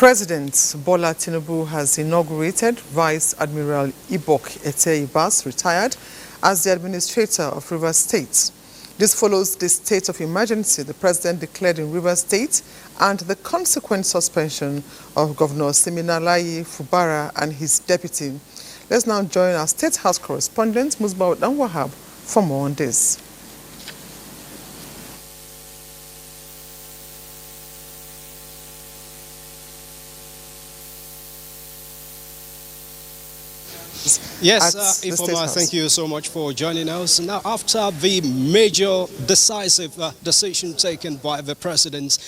President Bola Tinubu has inaugurated Vice Admiral Ibok Ete-Ibas, retired, as the administrator of Rivers State. This follows the state of emergency the president declared in Rivers State and the consequent suspension of Governor Siminalayi Fubara and his deputy. Let's now join our State House correspondent, Musbau Dan-Wahab, for more on this. Yes, Ifoma, thank you so much for joining us. Now, after the major decisive decision taken by the president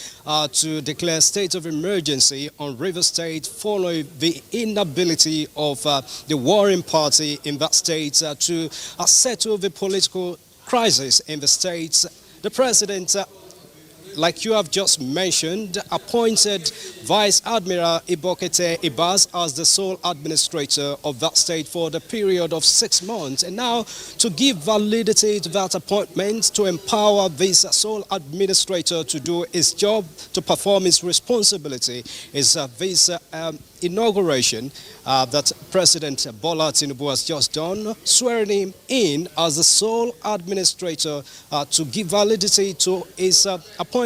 to declare state of emergency on Rivers State following the inability of the warring party in that state to settle the political crisis in the state, the president, like you have just mentioned, appointed Vice Admiral Ibok Ete-Ibas as the sole administrator of that state for the period of 6 months. And now, to give validity to that appointment, to empower this sole administrator to do his job, to perform his responsibility, is this inauguration that President Bola Tinubu has just done, swearing him in as the sole administrator to give validity to his appointment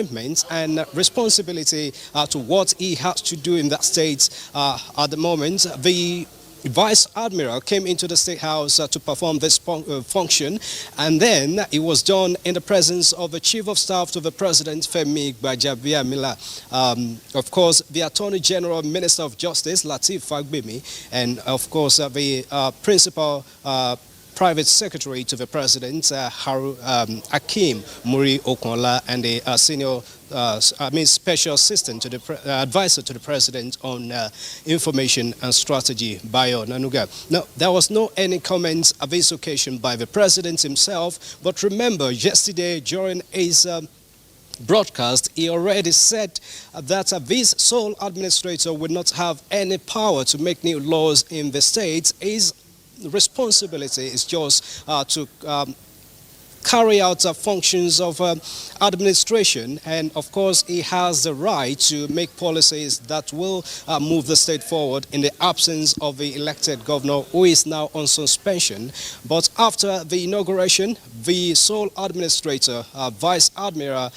and responsibility to what he has to do in that state. At the moment, the Vice Admiral came into the State House to perform this function, and then it was done in the presence of the Chief of Staff to the President, Femi Gbajabiamila, of course, the Attorney General, Minister of Justice, Lateef Fagbemi, and of course, the Principal Private Secretary to the President, Hakeem Muri Okonla, and the Senior Special Assistant to the Advisor to the President on Information and Strategy, Bayo Nanuga. Now, there was no any comments at this occasion by the President himself, but remember, yesterday during his broadcast, he already said that this sole administrator would not have any power to make new laws in the state. His responsibility is just to carry out functions of administration, and of course he has the right to make policies that will move the state forward in the absence of the elected governor, who is now on suspension. But after the inauguration, the sole administrator, Vice Admiral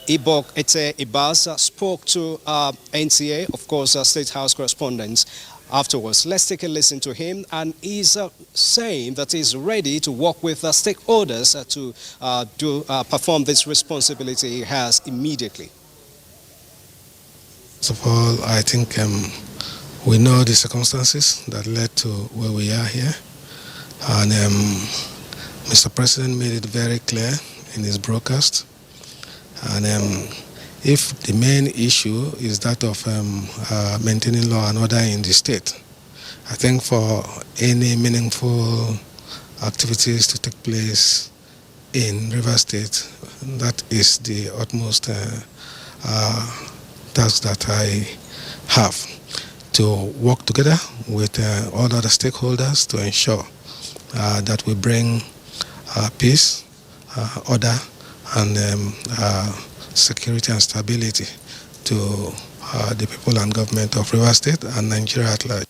Ibok Ete-Ibas, spoke to NTA, of course, State House correspondents. Afterwards, let's take a listen to him, and he's saying that he's ready to work with stakeholders to perform this responsibility he has immediately. First of all, I think we know the circumstances that led to where we are here, and Mr. President made it very clear in his broadcast, and if the main issue is that of maintaining law and order in the state, I think for any meaningful activities to take place in Rivers State, that is the utmost task that I have, to work together with all other stakeholders to ensure that we bring peace, order, and security and stability to the people and government of Rivers State and Nigeria at large.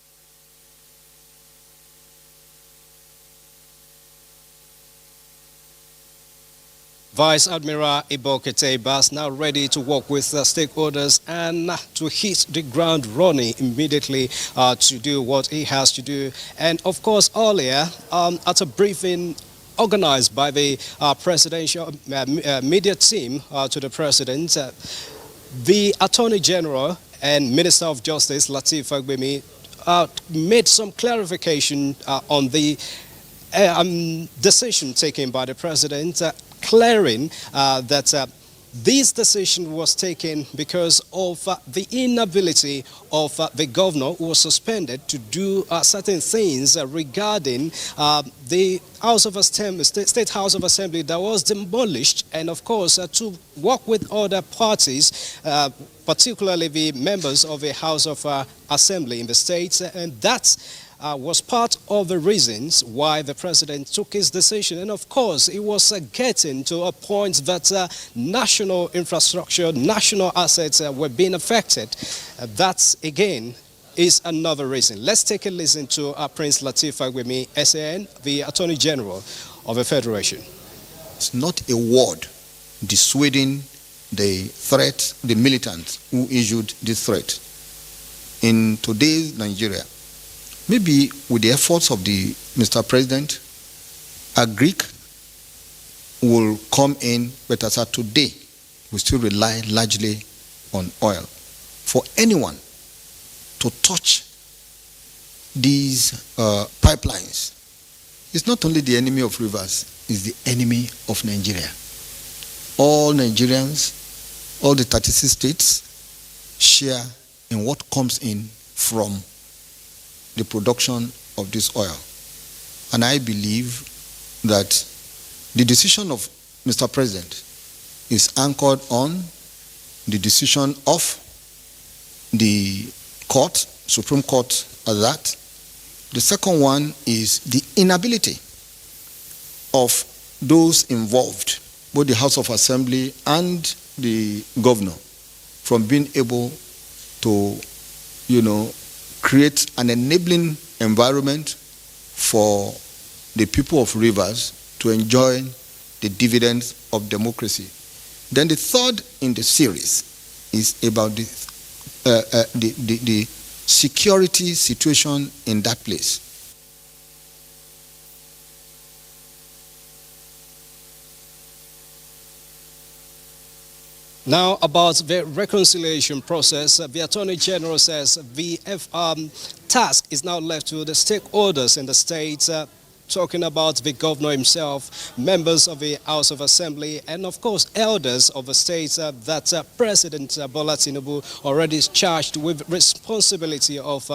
Vice Admiral Ibok Ete-Ibas now ready to work with stakeholders and to hit the ground running immediately to do what he has to do. And of course, earlier at a briefing organized by the presidential media team to the president, the Attorney General and Minister of Justice, Lateef Fagbemi, made some clarification on the decision taken by the president, clearing that this decision was taken because of the inability of the governor, who was suspended, to do certain things regarding the House of Assembly, State House of Assembly, that was demolished, and of course to work with other parties, particularly the members of the House of Assembly in the states, and that was part of the reasons why the president took his decision. And of course, it was getting to a point that national infrastructure, national assets were being affected. That, again, is another reason. Let's take a listen to Prince Lateef Fagbemi, SAN, the Attorney General of the Federation. It's not a word dissuading the threat, the militants who issued this threat. In today's Nigeria, maybe with the efforts of the Mr. President, a Greek will come in, but as of today, we still rely largely on oil. For anyone to touch these pipelines, it's not only the enemy of rivers, it's the enemy of Nigeria. All Nigerians, all the 36 states share in what comes in from the production of this oil. And I believe that the decision of Mr. President is anchored on the decision of the court, Supreme Court at that. The second one is the inability of those involved, both the House of Assembly and the governor, from being able to, create an enabling environment for the people of rivers to enjoy the dividends of democracy. Then the third in the series is about the security situation in that place. Now, about the reconciliation process, the Attorney General says the task is now left to the stakeholders in the state, talking about the governor himself, members of the House of Assembly, and of course elders of the state that President Bola Tinubu already is charged with responsibility of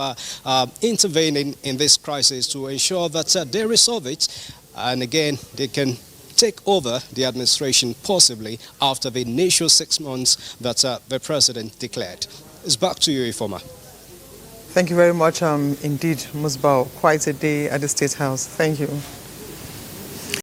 intervening in this crisis to ensure that they resolve it, and again they can take over the administration possibly after the initial 6 months that the president declared. It's back to you, Ifoma. Thank you very much indeed, Musbau. Quite a day at the State House. Thank you.